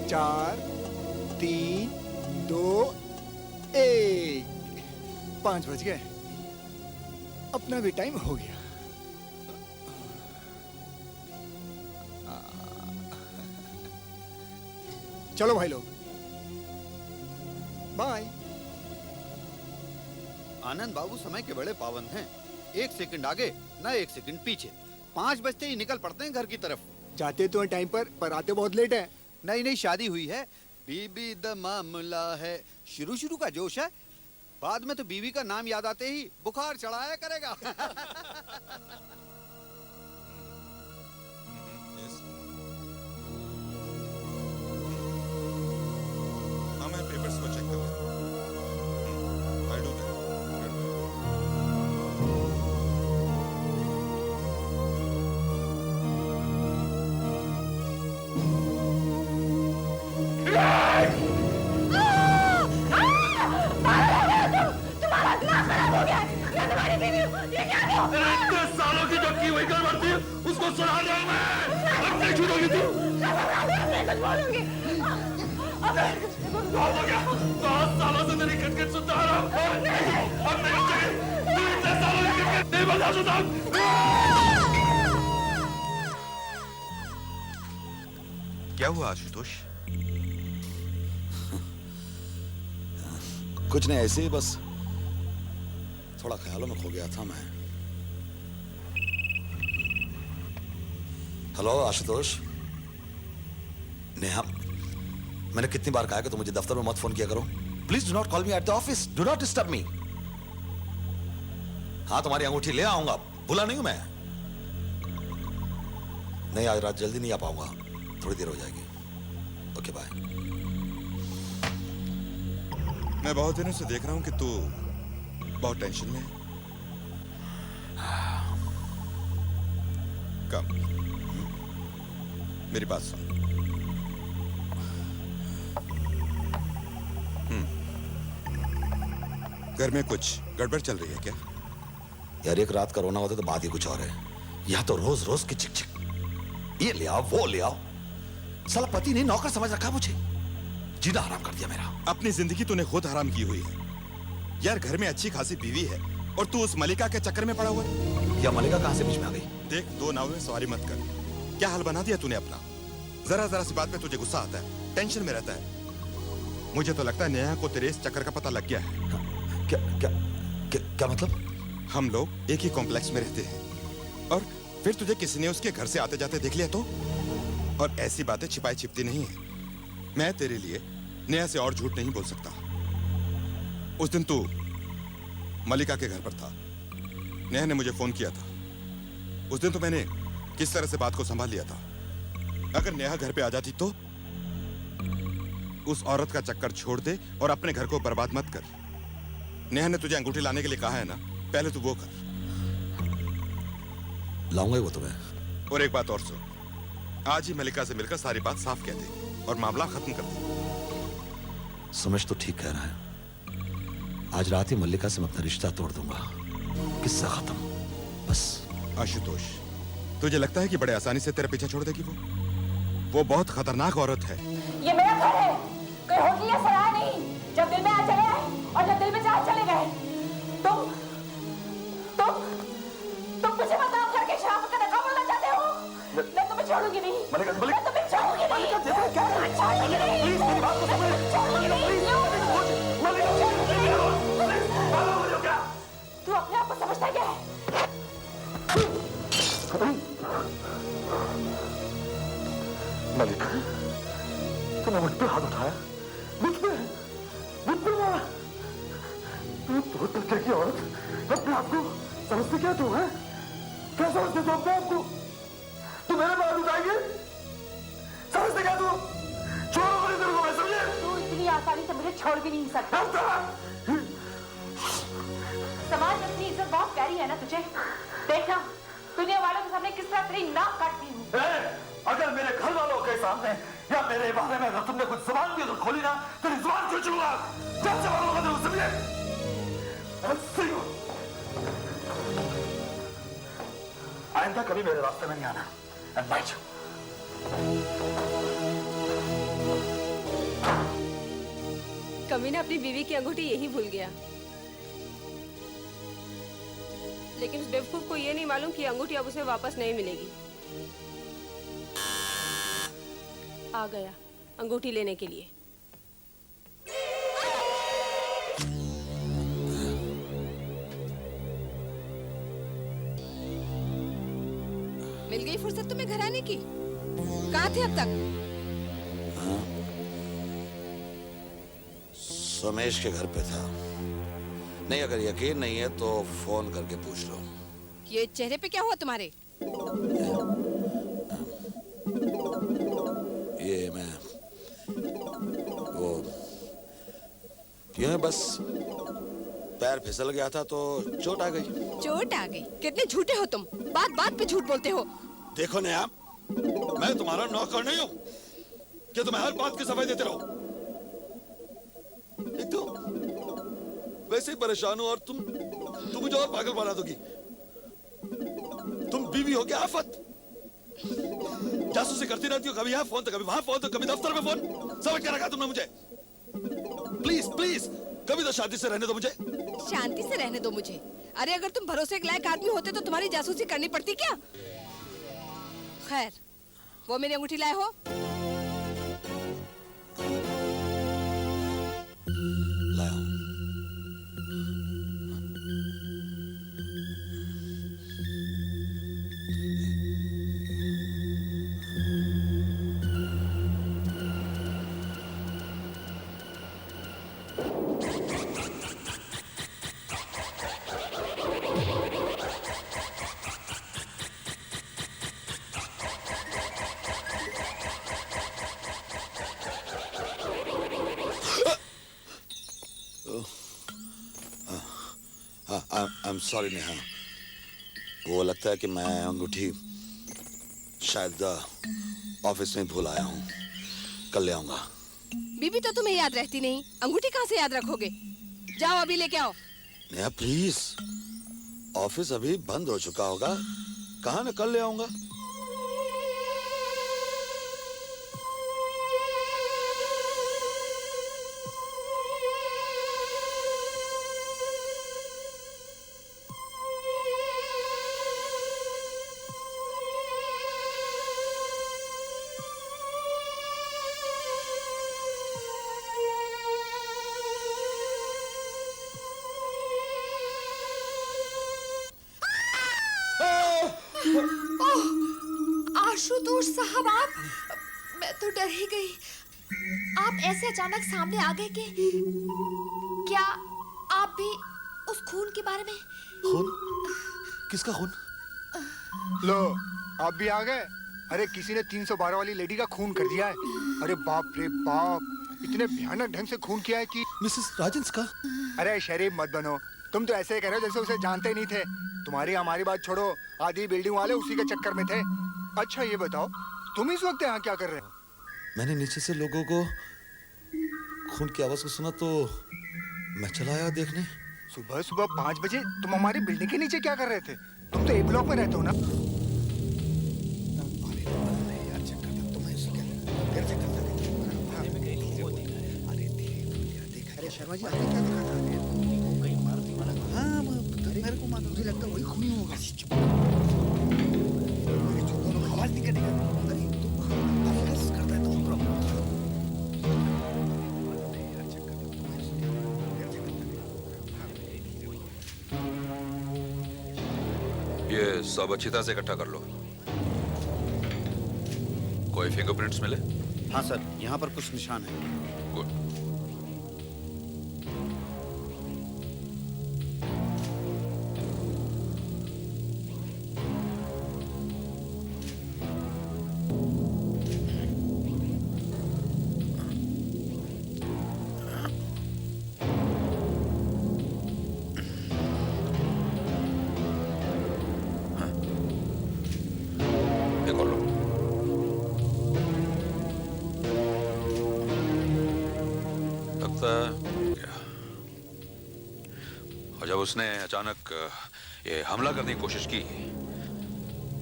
4 3 2 1 5 बज गए। अपना भी टाइम हो गया। चलो भाई लोग, बाय। आनंद बाबू समय के बड़े पाबंद हैं। 1 सेकंड आगे ना 1 सेकंड पीछे। 5 बजते ही निकल पड़ते हैं घर की तरफ। जाते तो टाइम पर आते बहुत लेट है। नई नई शादी हुई है, बीबी द मामला है। शुरू शुरू का जोश है, बाद में तो बीवी का नाम याद आते ही बुखार चढ़ाया करेगा। हाँ, मैं पेपर्स को चेक कर लेता हूँ। I'll do that. इतने सालों की जो की हुई गड़बड़ थी उसको सुना दे मैं। अब नहीं छूटोगी तू। बहुत हो गया। 10 सालों से तेरी खटखट सुनता आ रहा हूँ। अब नहीं चाहिए। तू इतने सालों की खटखट नहीं बजा सुनता। क्या हुआ आशुतोष? कुछ नहीं, ऐसे ही बस थोड़ा ख्यालों में खो गया था मैं। हेलो आशुतोष। नेहा, मैंने कितनी बार कहा कि तुम मुझे दफ्तर में मत फोन किया करो। Please do not call me at the office, do not disturb me. हाँ, तुम्हारी अंगूठी ले आऊंगा, भूला नहीं हूं मैं। नहीं, आज रात जल्दी नहीं आ पाऊंगा, थोड़ी देर हो जाएगी। Okay bye. मैं बहुत दिनों से देख रहा हूं कि तू बहुत टेंशन में है। कम, मेरी बात सुन। घर में कुछ गड़बड़ चल रही है क्या? यार, एक रात का रोना होता तो बात ही कुछ और है। यहां तो रोज रोज की चिक चिक, ये ले आओ वो ले आओ। साला पति ने नौकर समझ रखा मुझे, जीना हराम कर दिया मेरा। अपनी जिंदगी तूने खुद हराम की हुई है यार। घर में अच्छी खासी बीवी है और तू उस मलिका के चक्कर में पड़ा हुआ है। या मलिका कहां से बीच में आ गई? देख, 2 नाव में सवारी मत कर। क्या हाल बना दिया तूने अपना। जरा जरा सी बात पे तुझे गुस्सा आता है, टेंशन में रहता है। मुझे तो लगता है नेहा को तेरे इस चक्कर का पता लग गया है। क्या क्या क्या, क्या मतलब? हम लोग एक ही कॉम्प्लेक्स में रहते हैं और फिर तुझे किसी ने उसके घर से आते जाते देख लिया तो? और ऐसी बातें छिपाई छिपती नहीं है। मैं तेरे लिए नेहा से और झूठ नहीं बोल सकता। उस दिन तू मलिका के घर पर था, नेहा ने मुझे फोन किया था। उस दिन तो मैंने किस तरह से बात को संभाल लिया था। अगर नेहा घर पे आ जाती तो? उस औरत का चक्कर छोड़ दे और अपने घर को बर्बाद मत कर। नेहा ने तुझे अंगूठी लाने के लिए कहा है ना, पहले तू वो कर। लाऊंगा ही वो तुम्हें। और एक बात और सुन, आज ही मलिका से मिलकर सारी बात साफ कह दे और मामला खत्म कर दे। सुमेश तो ठीक कह रहा है। आज रात ही मल्लिका से मैं अपना रिश्ता तोड़ दूंगा, किस्सा खत्म बस। आशुतोष, तुझे लगता है कि बड़े आसानी से तेरा पीछा छोड़ देगी वो बहुत खतरनाक औरत है। ये मेरा घर है, कोई होटल या सराय नहीं। जब दिल में आ चले आए और जब दिल में चाहे चले गए। तुम मुझे बताओ करके शराब का नकाब बोलना चाहते हो? मैं तुम्हें छोड़ूंगी नहीं। मैं तुम्हें छोड़ूंगी नहीं। क्या छोड़ूंगी नहीं? प्लीज मेरी बात तो सुनो। छोड़ूंगी नहीं। तू अपने आप को समझता क्या है? मलिका, तूने मुझ पे हाथ उठाया, मुझ पे मारा। तू तरीके की औरत अपने आप को समझते क्या तू है? क्या समझते तू अपने आप को? तू मेरे बाल उठाएंगे? समझते क्या तू? छोड़ो मेरे दिल को, मैं समझे? तू इतनी आसानी से मुझे छोड़ भी नहीं सकता। समाज में अपनी इज्जत बहुत प्यारी है ना तुझे? देखना दुनिया वालों के सामने किस तरह तेरी नाक काटती हूँ। अगर मेरे घर वालों के सामने या मेरे बारे में अगर तुमने कुछ जुबान भी खोली ना, तेरी जुबान खींच लूंगा। जब से वालों का दिल, समझे? आइंदा कभी मेरे रास्ते में नहीं आना। अमीना अपनी बीवी की अंगूठी यही भूल गया, लेकिन उस बेवकूफ को ये नहीं मालूम कि अंगूठी अब उसे वापस नहीं मिलेगी। आ गया अंगूठी लेने के लिए। मिल गई फुर्सत तुम्हें घर आने की? कहाँ थे अब तक? सोमेश के घर पे था। नहीं, अगर यकीन नहीं है तो फोन करके पूछ लो। ये चेहरे पे क्या हुआ तुम्हारे? ये मैं वो यूं ही बस पैर फिसल गया था तो चोट आ गई। चोट आ गई? कितने झूठे हो तुम, बात बात पे झूठ बोलते हो। देखो नया, मैं तुम्हारा नौकर नहीं हूं कि तुम्हें हर बात की सफाई देते रहो। एक तो वैसे ही परेशान हो और तुम मुझे और पागल बना दोगी। तुम बीवी हो गया आफत, जासूसी करती रहती हो, कभी यहाँ फोन तो कभी वहां फोन तो कभी दफ्तर में फोन। समझ के रखा तुमने मुझे। प्लीज प्लीज कभी तो शांति से रहने दो मुझे। शांति से रहने दो मुझे? अरे अगर तुम भरोसे के लायक आदमी होते तो तुम्हारी जासूसी करनी पड़ती क्या? खैर, वो मेरी अंगूठी लाए हो? लाया हूं। I'm sorry नेहा, वो लगता है कि मैं अंगूठी शायद ऑफिस में भूल आया हूँ। कल ले आऊंगा। बीबी तो तुम्हें याद रहती नहीं, अंगूठी कहाँ से याद रखोगे? जाओ अभी लेके आओ। नेहा प्लीज, ऑफिस अभी बंद हो चुका होगा, कहाँ मैं कल ले आऊंगा। आशुतोष साहब, आप, मैं तो डर ही गई। आप ऐसे अचानक सामने आ गए कि क्या आप भी उस खून के बारे में? खून? किसका खून? लो, आप भी आ गए। अरे किसी ने 312 वाली लेडी का खून कर दिया है। अरे बाप रे बाप, इतने भयानक ढंग से खून किया है कि मिसेस राजेंस का? अरे शरीफ मत बनो, तुम तो ऐसे ही कह रहे हो जैसे उसे जानते नहीं थे। तुम्हारी हमारी बात छोड़ो, आधी बिल्डिंग वाले उसी के चक्कर में थे। अच्छा ये बताओ, तुम इस वक्त यहाँ क्या कर रहे हो? मैंने नीचे से लोगों को खून की आवाज को सुना तो मैं चला आया देखने। सुबह सुबह 5 बजे तुम हमारी बिल्डिंग के नीचे क्या कर रहे थे? तुम तो ए ब्लॉक में रहते हो ना? अरे शर्मा जी, आपने क्या देखा था? हाँ, मेरे को मुझे लगता है वही खूनी होगा। आवाज नहीं करेगा। अरे तो करता है तो ये सब अच्छी तरह से इकट्ठा कर लो। कोई फिंगरप्रिंट्स मिले? हाँ सर, यहाँ पर कुछ निशान है। गुड। और जब उसने अचानक ये हमला करने की कोशिश की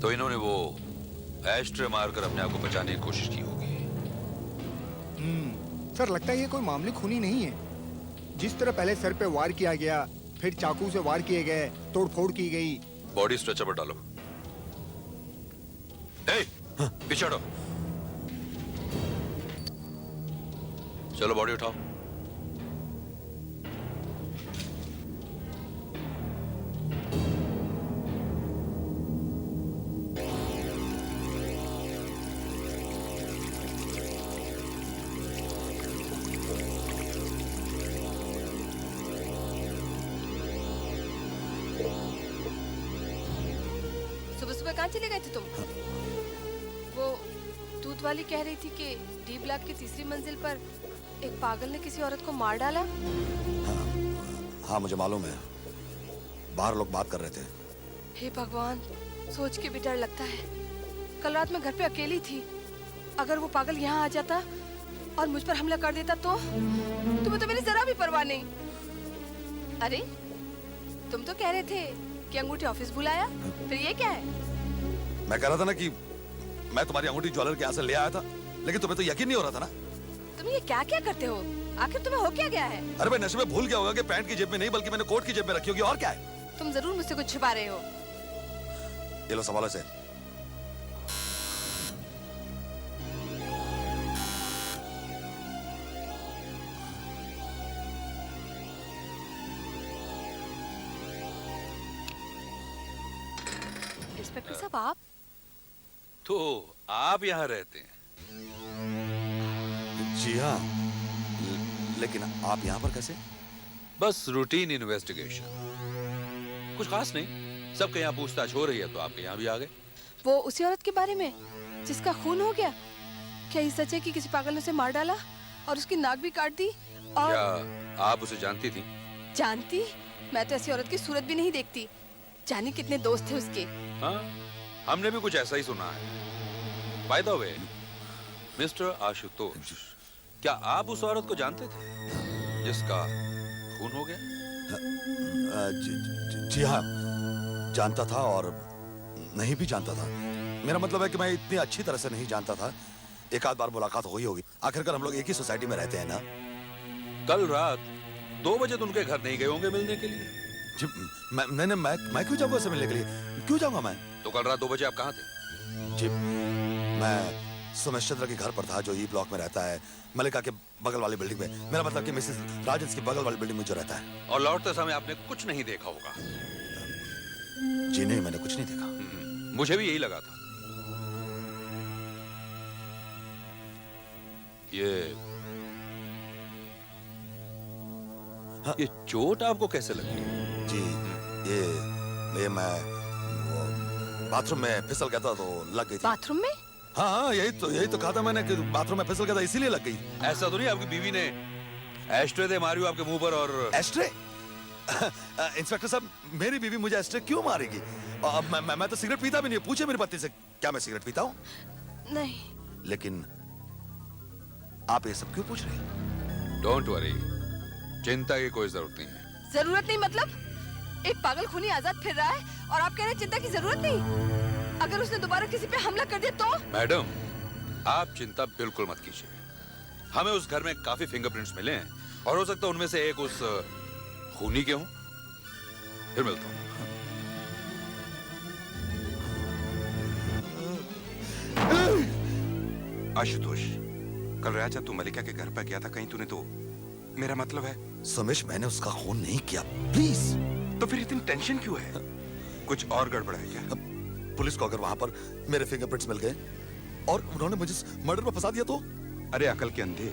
तो इन्होंने वो एस्ट्रे मारकर अपने आप को बचाने की कोशिश की होगी। सर, लगता है ये कोई मामूली खूनी नहीं है। जिस तरह पहले सर पे वार किया गया, फिर चाकू से वार किए गए, तोड़फोड़ की गई। बॉडी स्ट्रेचर पर डालो। पीछे हटो। चलो बॉडी उठाओ। सुबह सुबह कहाँ चले गए थे तुम? वो दूध वाली कह रही थी कि डी ब्लॉक की तीसरी मंजिल पर एक पागल ने किसी औरत को मार डाला। हाँ मुझे मालूम है, बाहर लोग बात कर रहे थे। हे भगवान, सोच के भी डर लगता है। कल रात मैं घर पे अकेली थी। अगर वो पागल यहाँ आ जाता और मुझ पर हमला कर देता तो? तुम्हें तो मेरी जरा भी परवाह नहीं। अरे तुम तो कह रहे थे कि अंगूठी ऑफिस बुलाया, फिर ये क्या है? मैं कह रहा था ना कि मैं तुम्हारी अंगूठी ज्वेलर के यहाँ से ले आया था, लेकिन तुम्हें तो यकीन नहीं हो रहा था ना। तुम ये क्या क्या करते हो? आखिर तुम्हें हो क्या गया है? अरे भाई नशे में भूल गया होगा कि पैंट की जेब में नहीं बल्कि मैंने कोट की जेब में रखी होगी, और क्या है? तुम जरूर मुझसे कुछ छिपा रहे हो। ये लो संभालो से। इंस्पेक्टर साहब आप? तो आप यहाँ रहते हैं? जी हाँ, लेकिन आप यहाँ पर कैसे? बस रूटीन इन्वेस्टिगेशन, कुछ खास नहीं। सबके यहाँ पूछताछ हो रही है तो आपके यहाँ भी आ गए। वो उसी औरत के बारे में जिसका खून हो गया? क्या ये सच है कि किसी पागल ने उसे मार डाला और उसकी नाक भी काट दी? और क्या आप उसे जानती थी? जानती? मैं तो ऐसी औरत की सूरत भी नहीं देखती। जाने कितने दोस्त थे उसके। हाँ, हमने भी कुछ ऐसा ही सुना है। By the way, mister Ashutosh, क्या आप उस औरत को जानते थे जिसका खून हो गया? जी हाँ, जानता था और नहीं भी जानता था। मेरा मतलब है कि मैं इतनी अच्छी तरह से नहीं जानता था। एक आध बार मुलाकात हुई होगी, आखिरकार हम लोग एक ही सोसाइटी में रहते हैं ना। कल रात 2 बजे तो उनके घर नहीं गए होंगे मिलने के लिए? जी मैं क्यों जाऊंगा उसे मिलने के लिए? क्यों जाऊंगा मैं? तो कल रात 2 बजे आप कहाँ थे? जी मैं सुमेश चंद्र के घर पर था, जो ई ब्लॉक में रहता है, मलिका के बगल वाली बिल्डिंग में। मेरा मतलब कि मिसेस राजन की बगल वाली बिल्डिंग में जो रहता है। और लौटते समय आपने कुछ नहीं देखा होगा? जी नहीं, मैंने कुछ नहीं देखा। मुझे भी यही लगा था। ये चोट आपको कैसे लगी? जी ये मैं वो बाथरूम में फिसल गया था तो लग गई थी। बाथरूम में? हाँ यही तो कहा था मैंने कि बाथरूम में फिसल गया था इसीलिए लग गई। ऐसा तो नहीं आपकी बीवी ने एस्ट्रे दे मारी हो आपके मुंह पर? और एस्ट्रे? इंस्पेक्टर साहब, मेरी बीवी मुझे एस्ट्रे क्यों मारेगी? मैं तो सिगरेट पीता भी नहीं। पूछे मेरी पत्नी से, क्या मैं सिगरेट पीता हूँ? नहीं। लेकिन आप ये सब क्यों पूछ रहे हैं? डोंट वरी, चिंता की कोई जरूरत नहीं है। जरूरत नहीं मतलब? एक पागल खूनी आजाद फिर रहा है और आप कह रहे हैं चिंता की जरूरत नहीं? अगर उसने दोबारा किसी पे हमला कर दिया तो? मैडम, आप चिंता बिल्कुल मत कीजिए। हमें उस घर में काफी फिंगरप्रिंट्स मिले हैं और हो सकता है उनमें से एक उस खूनी के हों। फिर मिलता हूं। आशुतोष, कल राजा तू मलिका के घर पर गया था, कहीं तूने तो मेरा मतलब है। सुमेश, मैंने उसका खून नहीं किया, प्लीज। तो फिर इतनी टेंशन क्यों है? कुछ और गड़बड़ है क्या? पुलिस को अगर वहां पर मेरे फिंगरप्रिंट्स मिल गए और उन्होंने मुझे मर्डर में फंसा दिया तो? अरे अकल के अंधे,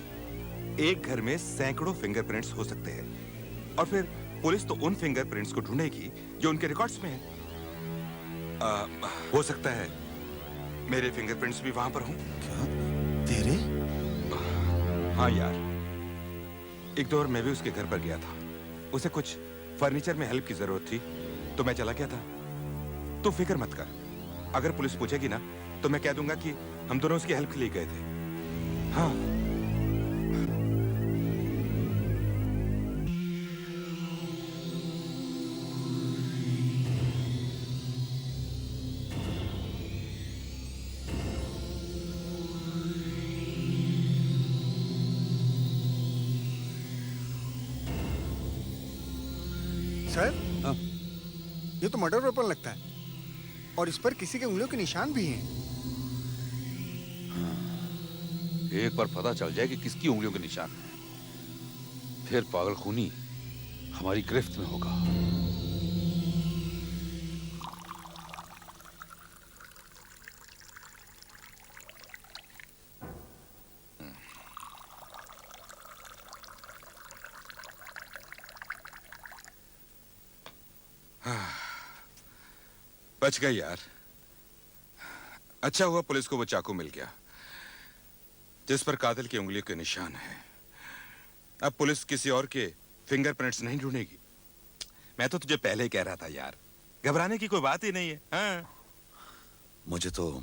एक घर में सैकड़ों फिंगरप्रिंट्स हो सकते हैं और फिर पुलिस तो उन फिंगरप्रिंट्स को ढूंढेगी जो उनके रिकॉर्ड्स में है। हो सकता है मेरे फिंगरप्रिंट्स भी वहां पर हों। क्या? तेरे? हाँ यार, एक दो और मैं भी उसके घर पर गया था। उसे कुछ फर्नीचर में हेल्प की जरूरत थी तो मैं चला गया था। तू फिक्र मत कर, अगर पुलिस पूछेगी ना तो मैं कह दूंगा कि हम दोनों उसकी हेल्प के लिए गए थे। हाँ। सर हाँ? ये तो मर्डर वेपन लगता है और इस पर किसी के उंगलियों के निशान भी हैं। एक बार पता चल जाए कि किसकी उंगलियों के निशान हैं, फिर पागल खूनी हमारी गिरफ्त में होगा। बच गई यार। अच्छा हुआ पुलिस को वो चाकू मिल गया जिस पर कातिल की उंगलियों के निशान है। अब पुलिस किसी और के फिंगरप्रिंट्स नहीं ढूंढेगी। मैं तो तुझे पहले ही कह रहा था यार, घबराने की कोई बात ही नहीं है। हाँ? मुझे तो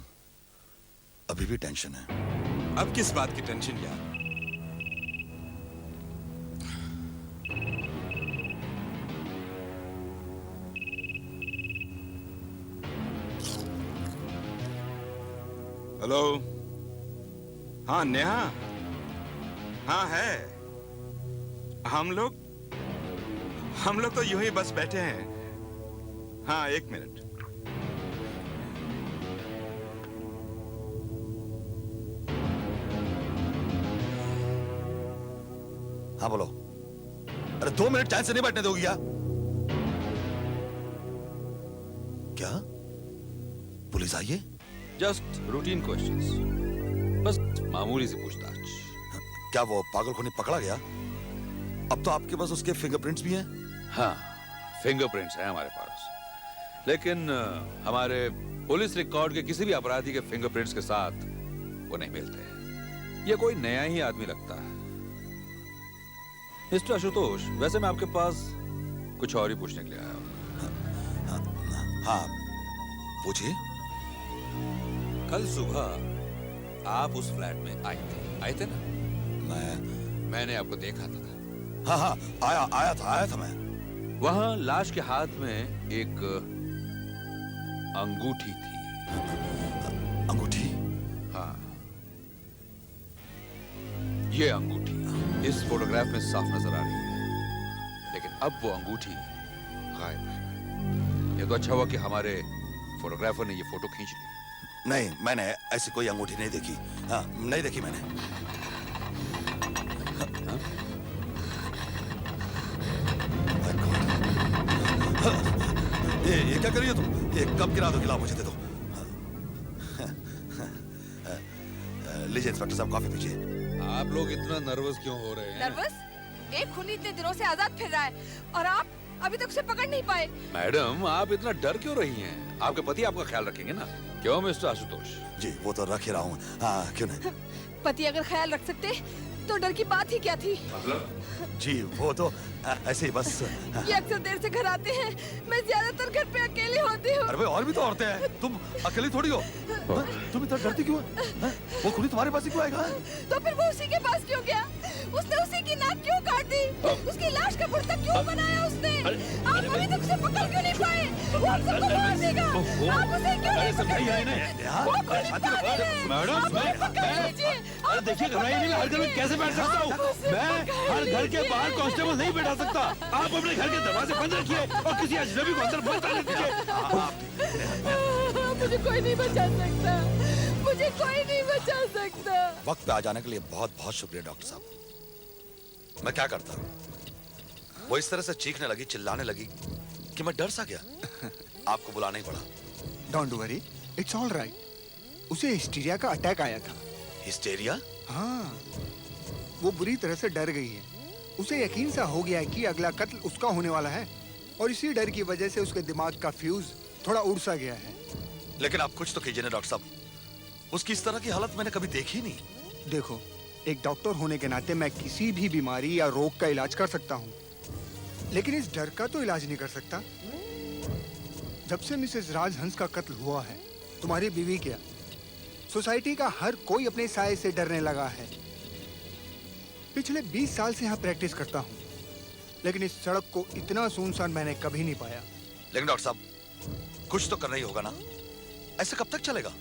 अभी भी टेंशन है। अब किस बात की टेंशन यार? हेलो, हाँ नेहा, हाँ है। हम लोग तो यूं ही बस बैठे हैं। हाँ, 1 मिनट। हाँ बोलो। अरे 2 मिनट चैन से नहीं बैठने दोगी क्या? क्या पुलिस आई है? जस्ट रूटीन क्वेश्चंस, बस मामूली सी पूछताछ। क्या वो पागल खूनी पकड़ा गया? अब तो आपके पास उसके फिंगरप्रिंट्स भी हैं। हाँ, फिंगरप्रिंट्स हैं हमारे पास, लेकिन हमारे पुलिस रिकॉर्ड के किसी भी अपराधी के फिंगरप्रिंट्स के साथ वो नहीं मिलते। ये कोई नया ही आदमी लगता है। मिस्टर आशुतोष, वैसे मैं आपके पास कुछ और ही पूछने के लिए आया हूँ। हाँ पूछिए। कल सुबह आप उस फ्लैट में आए थे ना? मैंने आपको देखा था। हाँ हाँ, आया था मैं। वहां लाश के हाथ में एक अंगूठी थी। अंगूठी? हाँ, ये अंगूठी इस फोटोग्राफ में साफ नजर आ रही है, लेकिन अब वो अंगूठी गायब है। ये तो अच्छा हुआ कि हमारे फोटोग्राफर ने ये फोटो खींच ली। नहीं, मैंने ऐसी कोई अंगूठी नहीं देखी। हाँ, नहीं देखी मैंने। ये क्या करिए तुम? ये कब गिरा दो? गिला मुझे दे दो। लीजिए इंस्पेक्टर साहब, कॉफी पीजिए। आप लोग इतना नर्वस क्यों हो रहे हैं? नर्वस? एक खूनी इतने दिनों से आजाद फिर रहा है और आप अभी तक उसे पकड़ नहीं पाए। मैडम, आप इतना डर क्यों रही हैं? आपके पति आपका ख्याल रखेंगे ना? क्यों मिस्टर आशुतोष? जी वो तो रख ही रहा हूँ। हाँ, क्यों नहीं। पति अगर ख्याल रख सकते तो डर की बात ही क्या थी? मतलब? जी वो तो ऐसे ही बस। ये अक्सर देर से घर आते हैं, मैं ज्यादातर घर पे अकेली होती हूँ। अरे भाई, और भी तो औरतें हैं, तुम अकेली थोड़ी हो। तुम इतना डरती क्यों है? वो खुली तुम्हारे पास ही क्यों आएगा? तो फिर वो उसी के पास क्यों गया? उसने उसी की नाक क्यों काट दी? उसकी लाश का पुर्ता क्यों बनाया उसने? आप अभी तक उसे पकड़ क्यों नहीं पाए? वो हम सबको मार देगा। आप उसे क्यों नहीं पकड़ रहे? वो खुली पागल है। मैडम, आप उसे पकड़ लीजिए। अरे देखिए, घबराइए नहीं, मैं हर घर में कैसे बैठ सकता हूँ? मैं हर घर के बाहर कांस्टेबल नहीं बैठा सकता। आप अपने घर के दरवाजे बंद रखिए और किसी अजनबी को अंदर मत आने दीजिए। मुझे कोई नहीं बचा सकता, मुझे कोई नहीं बचा सकता। वक्त पे आ जाने के लिए बहुत बहुत शुक्रिया डॉक्टर साहब। मैं क्या करता? वो इस तरह से चीखने लगी, चिल्लाने लगी कि मैं डर सा गया। आपको बुलाना ही पड़ा। Don't worry, it's all right. उसे हिस्टीरिया का अटैक आया था। हिस्टेरिया? हाँ, वो बुरी तरह से डर गई है। उसे यकीन सा हो गया है कि अगला कत्ल उसका होने वाला है और इसी डर की वजह से उसके दिमाग का फ्यूज थोड़ा उड़ सा गया है। लेकिन आप कुछ तो कीजिए ना डॉक्टर साहब। उसकी इस तरह की हालत मैंने कभी देखी नहीं। देखो, एक डॉक्टर होने के नाते मैं किसी भी बीमारी या रोग का इलाज कर सकता हूँ, लेकिन इस डर का तो इलाज नहीं कर सकता। जब से मिसेस राजहंस का कत्ल हुआ है, तुम्हारी बीवी क्या, सोसाइटी का हर कोई अपने साये से डरने लगा है। पिछले 20 साल से यहाँ प्रैक्टिस करता हूँ, लेकिन इस सड़क को इतना सुनसान मैंने कभी नहीं पाया। लेकिन डॉक्टर साहब, कुछ तो करना ही होगा ना। ऐसे कब तक चलेगा?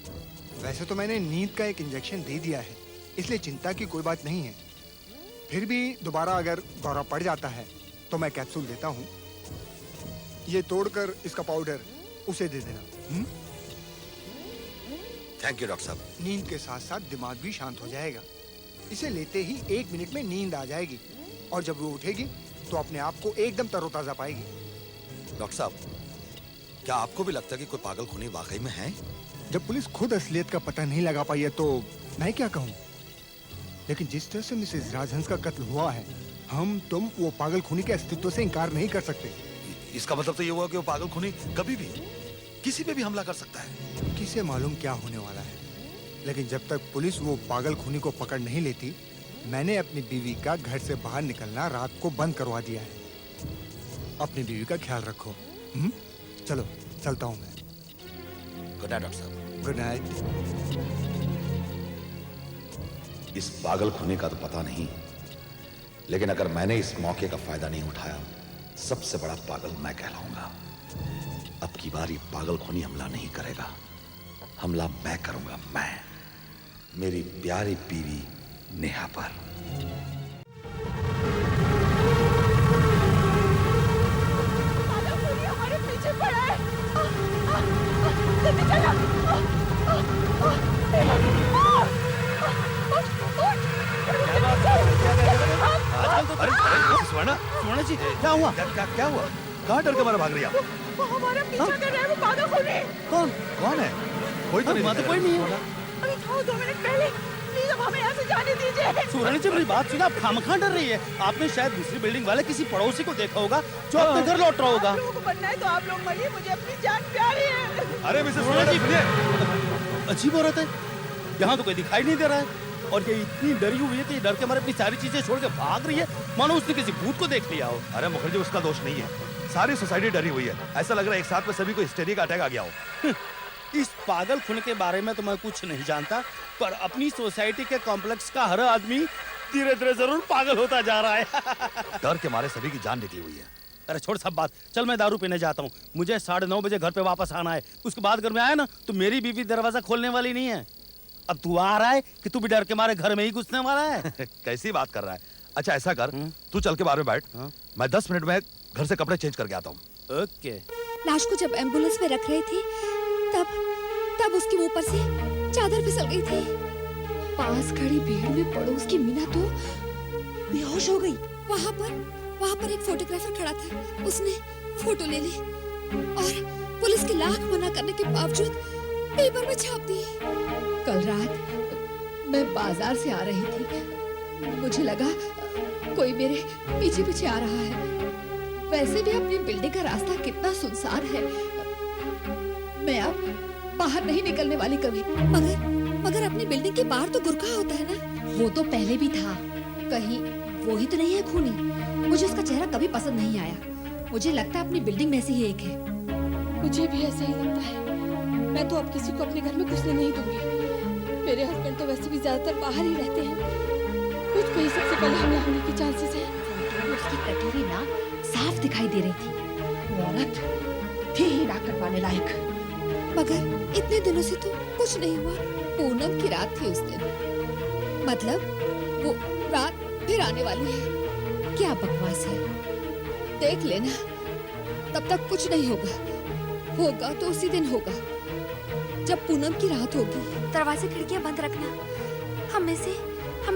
वैसे तो मैंने नींद का एक इंजेक्शन दे दिया है, इसलिए चिंता की कोई बात नहीं है। फिर भी दोबारा अगर दौरा पड़ जाता है तो मैं कैप्सूल देता हूँ। ये तोड़कर इसका पाउडर उसे दे देना। थैंक यू डॉक्टर साहब। नींद के साथ साथ दिमाग भी शांत हो जाएगा। इसे लेते ही 1 मिनट में नींद आ जाएगी और जब वो उठेगी तो अपने आप को एकदम तरोताजा पाएगी। डॉक्टर साहब, क्या आपको भी लगता है कि कोई पागल खूनी वाकई में है? जब पुलिस खुद असलियत का पता नहीं लगा पाई है तो मैं क्या कहूँ, लेकिन जिस तरह से मिसेज राजहंस का कत्ल हुआ है, हम तुम वो पागल खूनी के अस्तित्व से इनकार नहीं कर सकते। इसका मतलब तो ये हुआ कि वो पागल खूनी कभी भी किसी पे भी हमला कर सकता है। किसे मालूम क्या होने वाला है, लेकिन जब तक पुलिस वो पागल खूनी को पकड़ नहीं लेती, मैंने अपनी बीवी का घर से बाहर निकलना रात को बंद करवा दिया है। अपनी बीवी का ख्याल रखो। चलो चलता हूँ मैं। गुड नाइट डॉक्टर साहब। Good night. इस पागल खूनी का तो पता नहीं, लेकिन अगर मैंने इस मौके का फायदा नहीं उठाया, सबसे बड़ा पागल मैं कहलाऊंगा। अब की बार ये पागल खूनी हमला नहीं करेगा, हमला मैं करूंगा, मैं, मेरी प्यारी बीवी नेहा पर। हमारे पीछे पड़ा है। जल्दी चलो। अरे सुवर्णा, सुवर्णा जी क्या हुआ? क्या हुआ? कहाँ डर के मारे भाग रही आप? वो हमारा पीछा कर रहा है, वो पागल खूनी। कौन है? कोई तो नहीं, कोई नहीं है। अभी था 2 मिनट पहले। प्लीज अब हमें यहाँ से जाने दीजिए। सुवर्णा जी मेरी बात सुना, आप खामखा डर रही है। आपने शायद दूसरी बिल्डिंग वाले किसी पड़ोसी को देखा होगा जो अपने घर लौट रहा होगा। आप लोगों को बनना है तो आप लोग मरिए, मुझे अपनी जान प्यारी है। अरे मिसेस सुवर्णा जी सुनिए, अजीब औरत है, यहाँ तो कोई दिखाई नहीं दे रहा है और ये इतनी डरी हुई है कि डर के मारे अपनी सारी चीजें छोड़ के भाग रही है, मानो उसने किसी भूत को देख लिया हो। अरे मुखर्जी, उसका दोष नहीं है, सारी सोसाइटी डरी हुई है। ऐसा लग रहा है एक साथ में सभी को हिस्टेरिया का अटैक आ गया हो। इस पागल खून के बारे में तो मैं कुछ नहीं जानता, पर अपनी सोसाइटी के कॉम्प्लेक्स का हर आदमी धीरे धीरे जरूर पागल होता जा रहा है। डर के मारे सभी की जान निकली हुई है। अरे छोड़ सब बात, चल मैं दारू पीने जाता हूँ। मुझे 9:30 बजे घर पे वापस आना है। उसके बाद घर में आया ना तो मेरी बीवी दरवाजा खोलने वाली नहीं है। अब तू आ रहा है कि तू भी डर के मारे घर में ही घुसने वाला है? कैसी बात कर रहा है? अच्छा ऐसा कर, तू चल के बाहर में बैठ, मैं 10 मिनट में घर से कपड़े चेंज करके आता हूँ। ओके। लाश को जब एम्बुलेंस में रख रहे थे तब उसके मुंह पर से चादर फिसल गई थी। पास खड़ी भीड़ में पड़ोस की मीना तो बेहोश हो गई। वहाँ पर एक फोटोग्राफर खड़ा था, उसने फोटो ले ली और पुलिस के लाख मना करने के बावजूद पेपर में छाप दी। कल रात मैं बाजार से आ रही थी, मुझे लगा कोई मेरे पीछे पीछे आ रहा है। वैसे भी अपनी बिल्डिंग का रास्ता कितना सुनसान है, मैं अब बाहर नहीं निकलने वाली कभी। मगर अपनी बिल्डिंग के बाहर तो गुरखा होता है ना। वो तो पहले भी था, कहीं वो ही तो नहीं है खूनी? मुझे उसका चेहरा कभी पसंद नहीं आया। मुझे लगता है अपनी बिल्डिंग में से ही एक है। मुझे भी ऐसा ही लगता है। मैं तो अब किसी को अपने घर में घुसने नहीं दूंगी। मेरे हस्बैंड तो वैसे भी ज्यादातर बाहर ही रहते हैं। कुछ पे सबसे पहले हमला होने की चांसेस है। उसकी कटोरी ना साफ दिखाई दे रही थी। वो औरत थी ही नाक कटवाने लायक। मगर इतने दिनों से तो कुछ नहीं हुआ। पूनम की रात थी उस दिन, मतलब वो रात फिर आने वाली है। क्या बकवास है, देख लेना। तब तक कुछ नहीं होगा तो उसी दिन होगा जब पूनम की रात होगी। दरवाजे खिड़कियां बंद रखना। हमें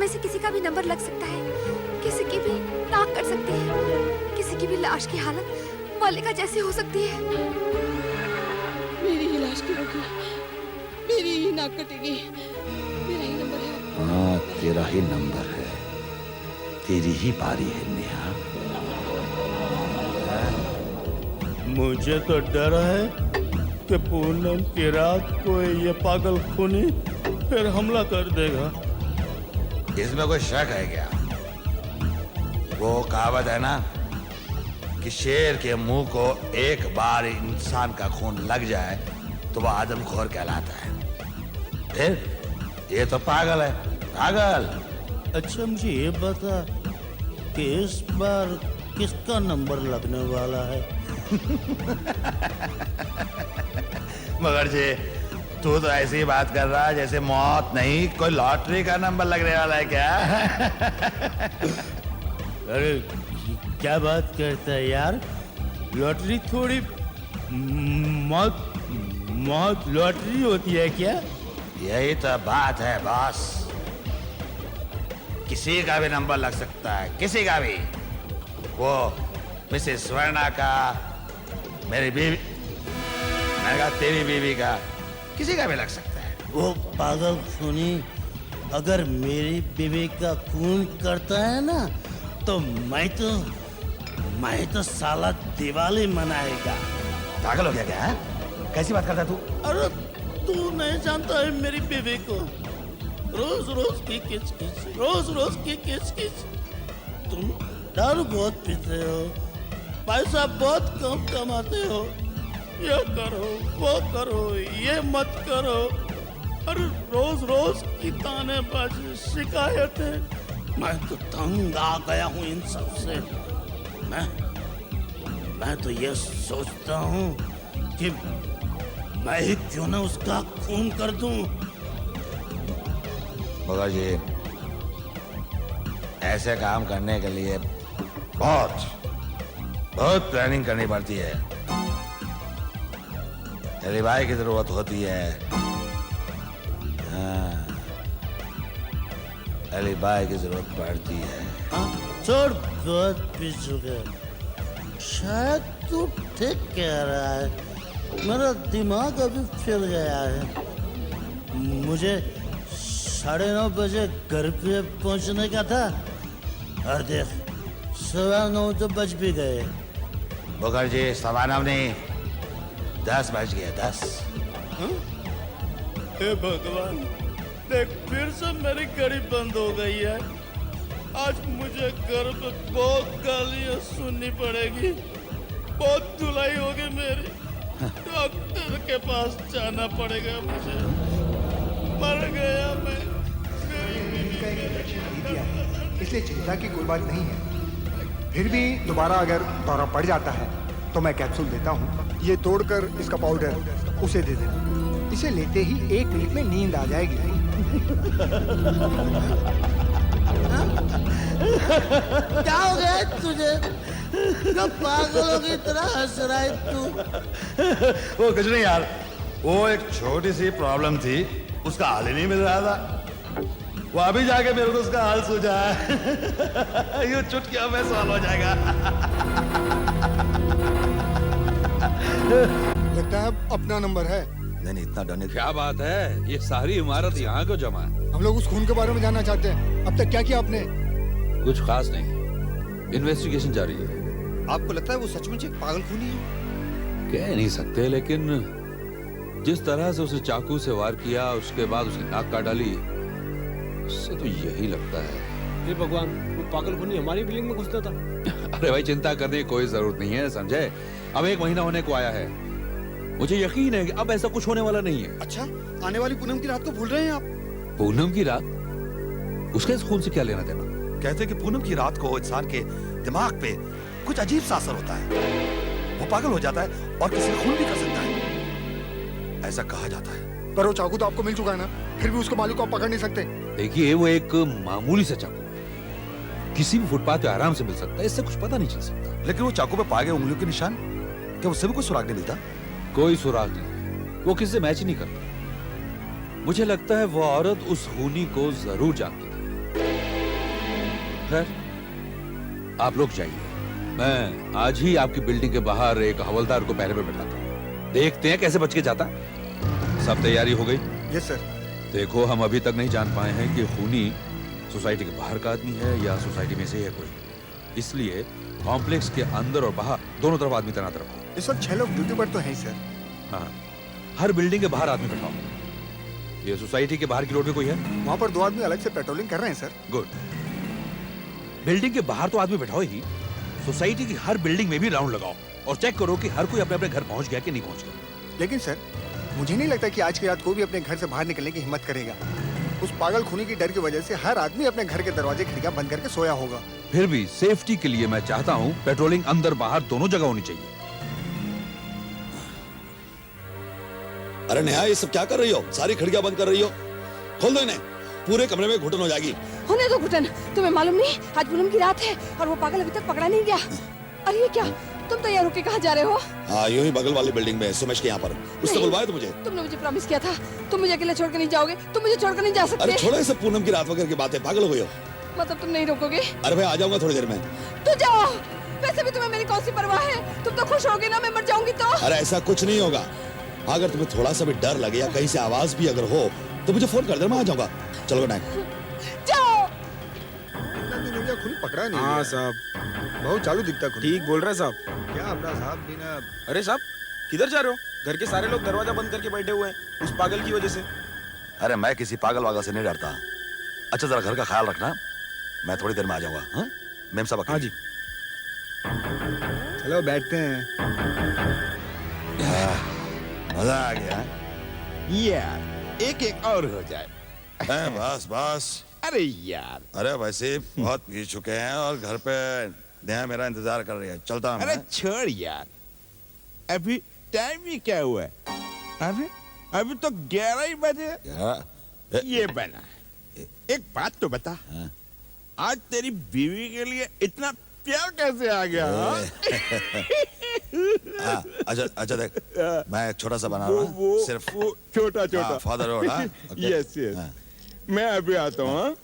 से किसी का भी नंबर लग सकता है, किसी की भी नाक कट सकती है, किसी की भी लाश की हालत मल्लिका जैसी हो सकती है। मेरी ही लाश की होगी, मेरी ही नाक कटेगी। मेरा ही नंबर है। हाँ, तेरा ही नंबर है, तेरी ही बारी है नेहा। मुझे तो डर है कि पूनम की रात को ये पागल खूनी फिर हमला कर देगा। इसमें कोई शक है क्या? वो कहावत है ना कि शेर के मुंह को एक बार इंसान का खून लग जाए तो वह आदमखोर कहलाता है। फिर ये तो पागल है, पागल। अच्छा मुझे ये बता कि इस बार किसका नंबर लगने वाला है? मगर जी तू तो ऐसी ही बात कर रहा है जैसे मौत नहीं कोई लॉटरी का नंबर लगने वाला है क्या? अरे क्या बात करता है यार, लॉटरी थोड़ी मौत मौत लॉटरी होती है क्या? यही तो बात है बॉस। किसी का भी नंबर लग सकता है, किसी का भी। वो मिसेस स्वर्णा का, मेरी बीवी, मैंने कहा तेरी बीवी का, किसी का भी लग सकता है। वो पागल खूनी अगर मेरी बीवी का खून करता है ना, तो मैं तो साला दिवाली मनाएगा। पागल हो गया क्या? कैसी बात करता है तू? अरे तू नहीं जानता है मेरी बीवी को। रोज रोज की किचकिच, रोज रोज की किचकिच। तुम दारू बहुत पीते हो, पैसा बहुत कम कमाते हो, ये करो वो करो, ये मत करो। अरे रोज रोज की तानेबाजी, शिकायतें। मैं तो तंग आ गया हूँ इन सब से। मैं तो ये सोचता हूँ कि मैं ही क्यों ना उसका खून कर दूं। मगर जी, ऐसे काम करने के लिए बहुत प्लानिंग करनी पड़ती है। एलिबाई की जरूरत होती है। हाँ, एलिबाई की जरूरत पड़ती है। छोड़ बहुत पी चुके, शायद तू ठीक कह रहा है। मेरा दिमाग अभी फिर गया है। मुझे 9:30 बजे घर पे पहुंचने का था, और देख 9:15 तो बज भी गए। मुखर्जी, 9:15 नहीं, 10 बज गए, 10। हे भगवान, देख फिर से मेरी घड़ी बंद हो गई है। आज मुझे घर पे बहुत गालियां सुननी पड़ेगी, बहुत धुलाई होगी मेरी। डॉक्टर के पास जाना पड़ेगा मुझे। मर गया मैं। इसलिए चिंता की कोई बात नहीं है। फिर भी दोबारा अगर दौरा पड़ जाता है तो मैं कैप्सूल देता हूँ। ये तोड़कर इसका पाउडर उसे दे देना। इसे लेते ही 1 मिनट में नींद आ जाएगी। क्या हो गया तुझे? क्या पागलों की तरह हंस रहा है तू? वो कुछ नहीं यार, वो एक छोटी सी प्रॉब्लम थी, उसका हाल ही नहीं मिल रहा था। वो अभी जाके मेरे को उसका हाल सूझा है। ये चुटकियों में सॉल्व हो जाएगा। लगता है अपना नंबर है। नहीं, इतना डरने। क्या बात है, ये सारी इमारत यहाँ क्यों जमा है? हम लोग उस खून के बारे में जानना चाहते हैं। अब तक क्या किया आपने? कुछ खास नहीं, इन्वेस्टिगेशन जारी है। आपको लगता है वो सचमुच एक पागल खूनी है? कह नहीं सकते, लेकिन जिस तरह से उसे चाकू से वार किया, उसके बाद उसकी नाक काट डाली, उससे तो यही लगता है। हे भगवान, वो पागल खूनी हमारी बिल्डिंग में घुसता था। अरे भाई, चिंता करने की कोई जरूरत नहीं है संजय। अब 1 महीना होने को आया है, मुझे यकीन है कि अब ऐसा कुछ होने वाला नहीं है। अच्छा, आने वाली पूनम की रात को भूल रहे हैं आप? पूनम की रात? उसके इस खून से क्या लेना देना? कहते हैं कि पूनम की रात को इंसान के दिमाग पे कुछ अजीब सा असर होता है। वो पागल हो जाता है और किसी का खून भी कर सकता है, ऐसा कहा जाता है। पर वो चाकू तो आपको मिल चुका है ना, फिर भी उसके मालिक को आप पकड़ नहीं सकते। देखिए, वो एक मामूली सा चाकू है, किसी भी फुटपाथ पे आराम से मिल सकता है, इससे कुछ पता नहीं चल सकता। लेकिन वो चाकू पे पाए गए उंगलियों के निशान, क्या उससे भी कोई सुराग नहीं मिलता? कोई सुराग नहीं, वो किससे मैच नहीं करता। मुझे लगता है वो औरत उस खूनी को जरूर जानती थी। खैर, आप लोग जाइए, मैं आज ही आपकी बिल्डिंग के बाहर एक हवलदार को पहरे पे बैठाता हूँ। देखते हैं कैसे बच के जाता। सब तैयारी हो गई? Yes sir. देखो, हम अभी तक नहीं जान पाए हैं कि खूनी सोसाइटी के बाहर का आदमी है या सोसाइटी में से है कोई, इसलिए कॉम्प्लेक्स के अंदर और बाहर दोनों तरफ आदमी तैनात रखो। इस वक्त 6 लोग ड्यूटी पर तो हैं सर। हाँ, हर बिल्डिंग के बाहर आदमी बैठाओ। ये सोसाइटी के बाहर की रोड पे कोई है? वहाँ पर 2 आदमी अलग से पेट्रोलिंग कर रहे हैं सर। गुड। बिल्डिंग के बाहर तो आदमी बैठाओ ही, सोसाइटी की हर बिल्डिंग में भी राउंड लगाओ और चेक करो कि हर कोई अपने अपने घर पहुंच गया कि नहीं पहुंच गया। लेकिन सर, मुझे नहीं लगता कि आज की रात कोई भी अपने घर से बाहर निकलने की हिम्मत करेगा। उस पागल खूनी की डर की वजह से हर आदमी अपने घर के दरवाजे खिड़कियां बंद करके सोया होगा। फिर भी सेफ्टी के लिए मैं चाहता हूँ पेट्रोलिंग अंदर बाहर दोनों जगह होनी चाहिए। अरे नेहा, ये सब क्या कर रही हो? सारी खिड़कियां बंद कर रही हो? खोल दो इन्हें, पूरे कमरे में घुटन हो जाएगी। होने दो घुटन। तुम्हें मालूम नहीं आज पूनम की रात है और वो पागल अभी तक पकड़ा नहीं गया। अरे ये क्या, तुम तैयार होके कहाँ जा रहे हो? हाँ, यूं ही बगल वाली बिल्डिंग में सुमेश के यहाँ पर। उसने बुलवाया तो मुझे। तुमने मुझे प्रॉमिस किया था, तुम मुझे अकेले छोड़कर नहीं जाओगे, तुम मुझे छोड़कर नहीं जा सकते। अरे छोड़ो ये सब पूनम की रात वगैरह की बातें, पागल हो गई हो? मतलब तुम नहीं रोकोगे? अरे भाई आ जाऊंगा थोड़ी देर में। तो जाओ, वैसे भी तुम्हें मेरी कौन सी परवाह है? तुम तो खुश होगे ना, मैं मर जाऊंगी तो? अरे ऐसा कुछ नहीं होगा। अगर तुम्हें थोड़ा सा भी डर लगे या कहीं से आवाज भी अगर हो तो मुझे फोन कर दे, मैं आ जाऊंगा। चलो गुड नाइट। जाओ। इतना दिन हो गया, खून पकड़ा नहीं। हाँ साहब, बहुत चालू दिखता खून। ठीक बोल रहे साहब। क्या अपना साहब बिना। अरे साहब, किधर जा रहे हो? घर के सारे लोग दरवाजा बंद करके बैठे हुए हैं उस पागल की वजह से। अरे मैं किसी पागल वागल से नहीं डरता। अच्छा जरा घर का ख्याल रखना, मैं थोड़ी देर में आ जाऊंगा। हाँ मेम साहब। हाँ जी। चलो बैठते हैं। मजा आ गया। यार एक एक और हो जाए। बस बस। अरे यार, अरे वैसे बहुत पी चुके हैं और घर पे नेहा मेरा इंतजार कर रही है। चलता हूं अरे मैं। छोड़ यार, अभी टाइम ही क्या हुआ है? अरे अभी तो 11 ही बजे। ये बना, एक बात तो बता, आज तेरी बीवी के लिए इतना प्यार कैसे आ गया? अच्छा देख, मैं एक छोटा सा बना रहा हूँ, सिर्फ छोटा छोटा फादर रोड। यस यस, मैं अभी आता हूँ।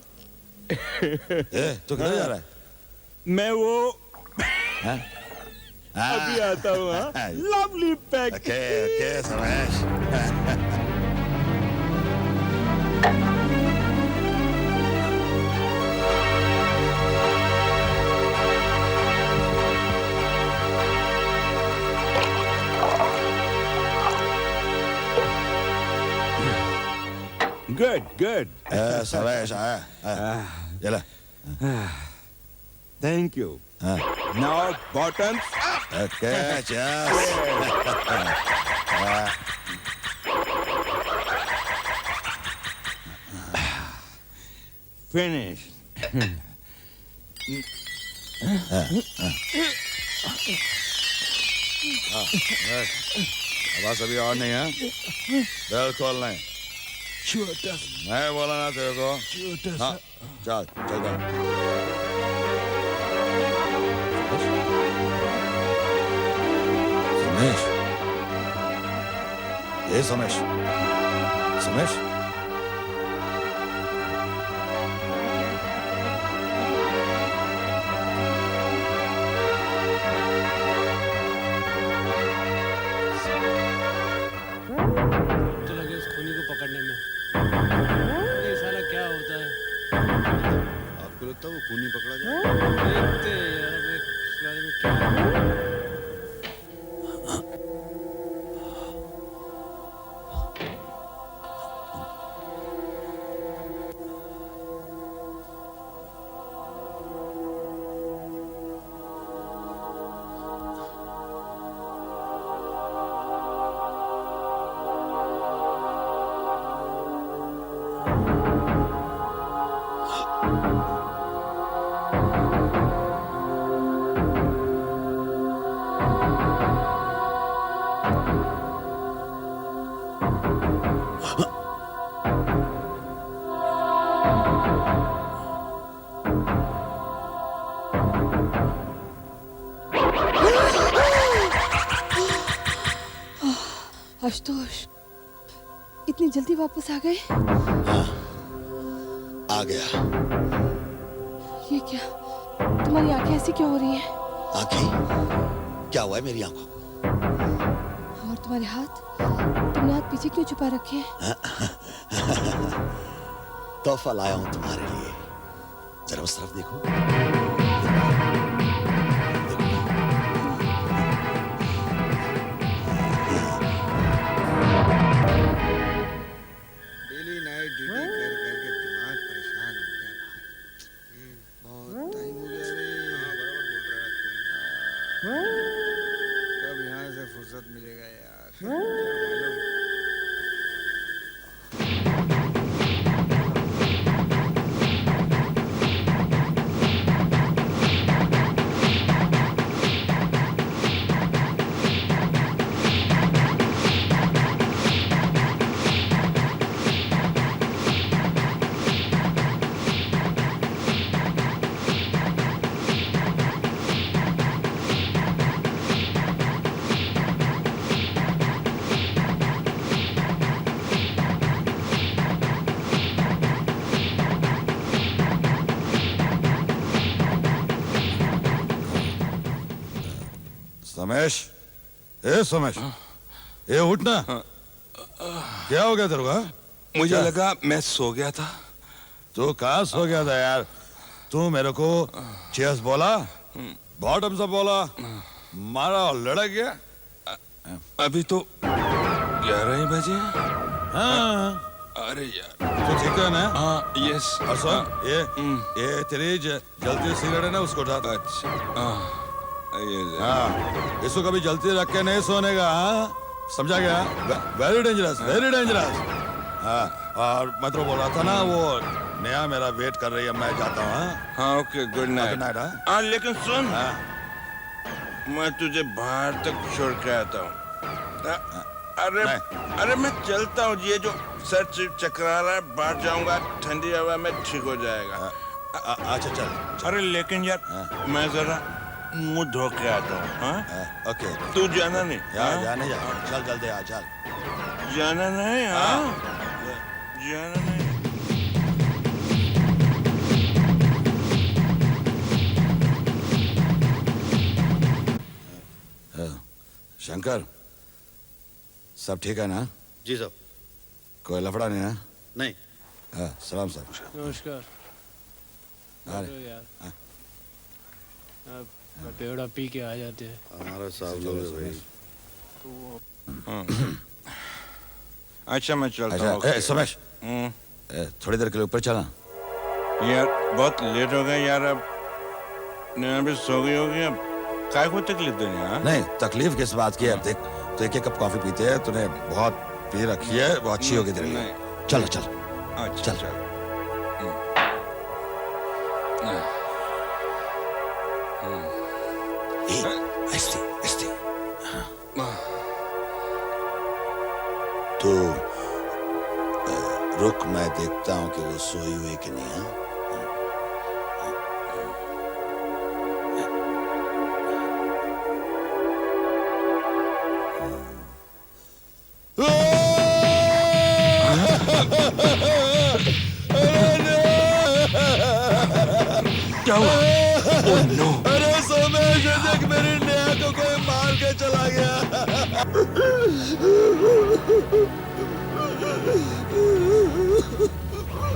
तू किधर जा रहा है? मैं वो हाँ? अभी आता हूँ। Lovely pack. Okay Samesh. Good good. Samesh आया। चला। Thank you. Now bottoms. Okay चल। फिनिश। बस अभी और नहीं है, बिल्कुल नहीं। छोटा मैं बोला ना तेरे को। छोटा हाँ चल चल चल। समेश, ये समेश, समेश। तो लगे उस खूनी को पकड़ने में। ये साला क्या होता है? आपको लगता है वो खूनी पकड़ा जाए? देखते हैं यार, अब इस बारे में क्या। आशुतोष, इतनी जल्दी वापस आ गए? आ गया। ये क्या, तुम्हारी आंखें ऐसी क्यों हो रही हैं? आंखें? क्या हुआ है मेरी आंखों को? और तुम्हारे हाथ, तुमने हाथ पीछे क्यों छुपा रखे हैं? तोहफा लाया हूं तुम्हारे लिए, जरा उस तरफ देखो। डेली नाइट ड्यूटी कर करके दिमाग परेशान हो गया भाई। बहुत टाइम हो गया रे। हाँ बराबर बोल रहा है तू। कब यहाँ से फुर्सत मिलेगा यार? क्या मालूम। सोमेश, ए सोमेश, ये उठना। क्या हो गया तेरे को? मुझे लगा मैं सो गया था। तू कहाँ सो गया था यार? तू मेरे को चेस बोला, बॉटम्स अप बोला, मारा और लड़क गया। अभी तो 11 ही बजे। हाँ। अरे यार, तो ठीक है ना? हाँ, यस। और सुन, ये तेरी जलती सिगरेट है ना, उसको उठा। अच्छा, हाँ, इसको कभी जलती रख के नहीं सोने का, हाँ? समझा गया? Very dangerous, very dangerous. हाँ, और मैं तो बोल रहा था ना, वो नया मेरा वेट कर रही है, मैं जाता हूँ। हाँ, ओके, गुड नाइट। हाँ, लेकिन सुन, मैं तुझे बाहर तक छोड़ के आता हूँ। अरे मैं चलता हूँ। ये जो सर चकरा रहा है, बाहर जाऊंगा, ठंडी हवा में ठीक हो जाएगा। अच्छा चल। अरे लेकिन यार, मैं जरा मुंह धो के आता हूँ। हाँ, ओके। तू जाना नहीं? यार जाने जा, चल जल्दी आ, चल। जाना नहीं? हाँ, जाना नहीं। शंकर, सब ठीक है ना? जी साहब। कोई लफड़ा नहीं ना? नहीं। हाँ, सलाम सर। नमस्कार। अरे यार, पेड़ा पी के आ जाते हैं। हमारा साहब लोग भाई। अच्छा, मैं चलता हूँ। अच्छा, सोमेश, थोड़ी देर के लिए ऊपर चला। यार बहुत लेट हो गया यार, अब नैना भी सो गई होगी। अब काय को तकलीफ देनी? हाँ, नहीं, तकलीफ किस बात की है? देख, तो एक कप कॉफी पीते हैं, तूने बहुत पी रखी है, वो अच्छी होगी तेरे लिए। चलो चल। अच्छा चल। तो रुक, मैं देखता हूँ कि वो सोई हुई कि नहीं। हाँ, क्या हुआ? Oh, no. अरे सोमेश, देख मेरी नेहा को कोई मार के चला गया।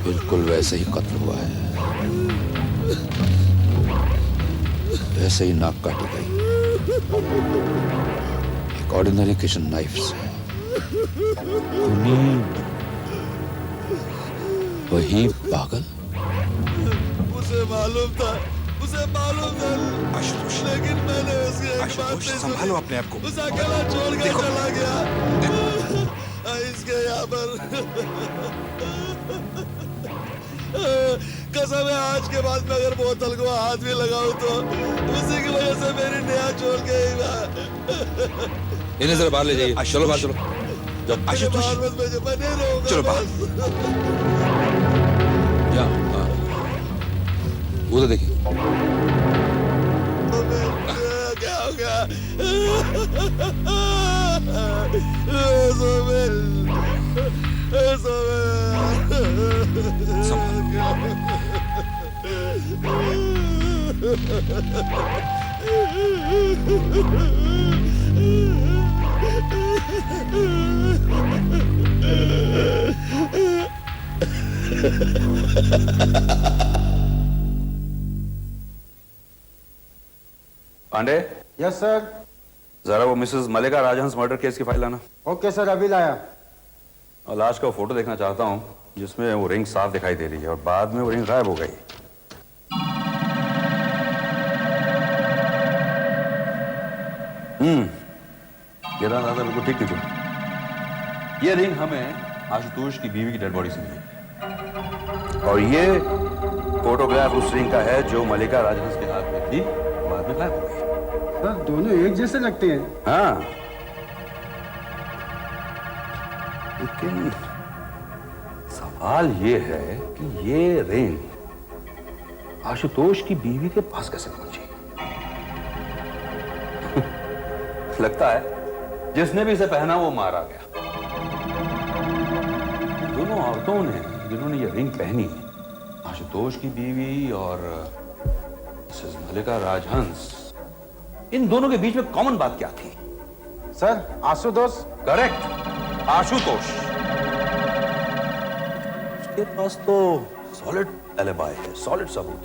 बिल्कुल वैसे ही कत्ल हुआ है, वैसे ही नाक काटी गई, एक ऑर्डिनरी किचन नाइफ से। वही पागल। उसे मालूम था, आशुतोष, लेकिन मैंने उसकी एक बात आशुतोष, संभालो अपने आप को। उसे अकेला छोड़ कर चला गया। इसके यहाँ पर कसम है, आज के बाद में अगर बोतल को हाथ भी लगाऊं तो उसी की वजह से मेरी नेहा छोड़ के इन्हें जरा बाहर ले जाइए। चलो बाहर चलो। आशुतोष, मैं नहीं रहूंगा। चलो बाहर। उधर देखिए। क्या हो गया? पांडे। Yes sir. जरा वो Mrs Malika Rajhans murder case की फाइल लाना। ओके सर, अभी लाया। और लाश का फोटो देखना चाहता हूँ जिसमें वो रिंग साफ दिखाई दे रही है और बाद में वो रिंग गायब हो गई। ये रहा दादा, बिल्कुल ठीक थी। ये रिंग हमें आशुतोष की बीवी की डेड बॉडी से मिली और ये फोटोग्राफ उस रिंग का है जो मलिका राजहंस के हाथ में थी, बाद में गायब हो गई। सर दोनों एक जैसे लगते हैं। हाँ, लेकिन सवाल ये है कि ये रिंग आशुतोष की बीवी के पास कैसे पहुंची? लगता है जिसने भी इसे पहना वो मारा गया। दोनों औरतों ने जिन्होंने ये रिंग पहनी, आशुतोष की बीवी और मिसेस मलिका राजहंस, इन दोनों के बीच में कॉमन बात क्या थी? सर आशुतोष। करेक्ट, आशुतोष। उसके पास तो सॉलिड एलिबाई है, सॉलिड सबूत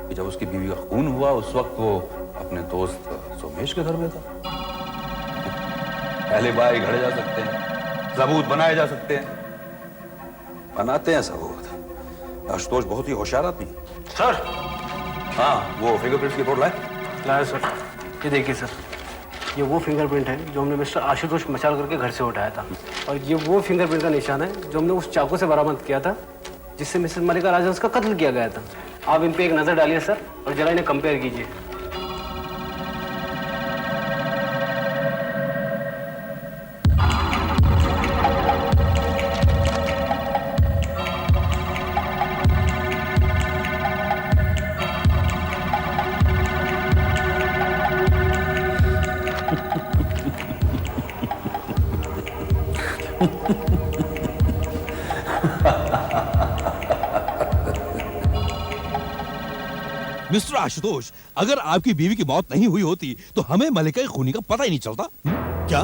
कि जब उसकी बीवी का खून हुआ उस वक्त वो अपने दोस्त सोमेश के घर में था। एलिबाई घड़े जा सकते हैं, सबूत बनाए जा सकते हैं, बनाते हैं सबूत। आशुतोष बहुत ही होशियार आदमी है। सर। हाँ, वो फिंगरप्रिंट्स की रिपोर्ट लाया सर। ये देखिए सर, ये वो फिंगरप्रिंट है जो हमने मिस्टर आशुतोष मचाल करके घर से उठाया था, और ये वो फिंगरप्रिंट का निशान है जो हमने उस चाकू से बरामद किया था जिससे मिसेस मल्लिका राजहंस का कत्ल किया गया था। आप इन पे एक नजर डालिए सर, और जरा इन्हें कंपेयर कीजिए। मिस्टर आशुतोष, अगर आपकी बीवी की मौत नहीं हुई होती तो हमें मल्लिका की खूनी का पता ही नहीं चलता। क्या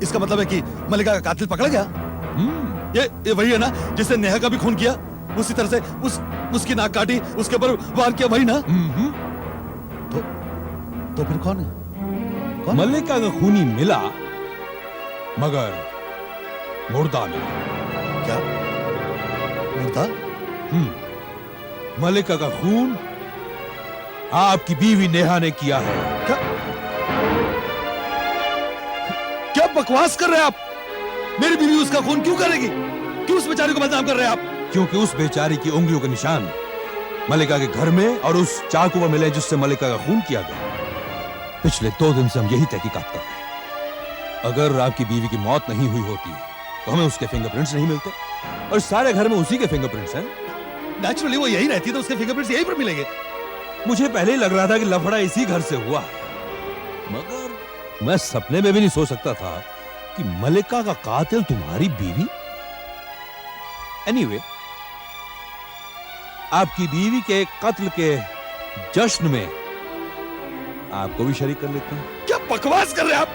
इसका मतलब है कि मल्लिका का कातिल पकड़ा गया? ये वही है ना जिसने नेहा का भी खून किया, उसी तरह से उसकी नाक काटी, उसके ऊपर वार किया, वही ना? तो फिर कौन है? मल्लिका का खूनी मिला, मगर मुर्दा मिला। क्या मुर्दा? मल्लिका का खून आपकी बीवी नेहा ने किया है। क्या बकवास कर रहे हैं आप? मेरी बीवी उसका खून क्यों करेगी? क्यों उस बेचारी को बदनाम कर रहे हैं आप? क्योंकि उस बेचारी की उंगलियों के निशान मल्लिका के घर में और उस चाकू पर मिले जिससे मल्लिका का खून किया गया। पिछले 2 दिन से हम यही तहकीकात कर रहे हैं। अगर आपकी बीवी की मौत नहीं हुई होती तो हमें उसके फिंगरप्रिंट्स नहीं मिलते, और सारे घर में उसी के फिंगरप्रिंट्स हैं। नेचुरली वो यही रहती है तो उसके फिंगरप्रिंट्स यहीं पर मिलेंगे। मुझे पहले ही लग रहा था कि लफड़ा इसी घर से हुआ है, मगर मैं सपने में भी नहीं सोच सकता था कि मल्लिका का कातिल तुम्हारी बीवी। एनीवे, आपकी बीवी के कत्ल के जश्न में आपको भी शरीक कर लेते हैं। क्या बकवास कर रहे हैं आप?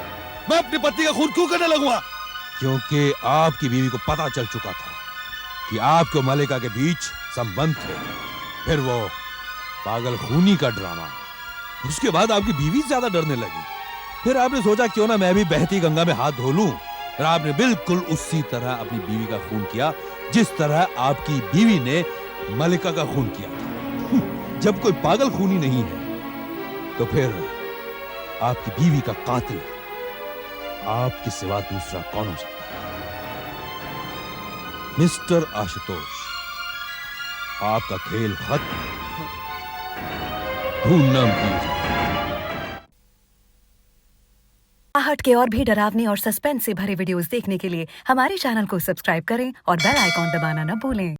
मैं अपनी पत्नी का खून क्यों करने लगूंगा? क्योंकि आपकी बीवी को पता चल चुका था कि आपके और मल्लिका के बीच संबंध थे। फिर वो पागल खूनी का ड्रामा, उसके बाद आपकी बीवी ज्यादा डरने लगी। फिर आपने सोचा क्यों ना मैं भी बहती गंगा में हाथ धो लूं, और आपने बिल्कुल उसी तरह अपनी बीवी का खून किया जिस तरह आपकी बीवी ने मल्लिका का खून किया था। जब कोई पागल खूनी नहीं है तो फिर आपकी बीवी का कातिल आपके सिवा दूसरा कौन हो सकता है? मिस्टर आशुतोष, आपका खेल खत्म। ढूंढना आहट के और भी डरावने और सस्पेंस से भरे वीडियोस देखने के लिए हमारे चैनल को सब्सक्राइब करें और बेल आइकॉन दबाना न भूलें।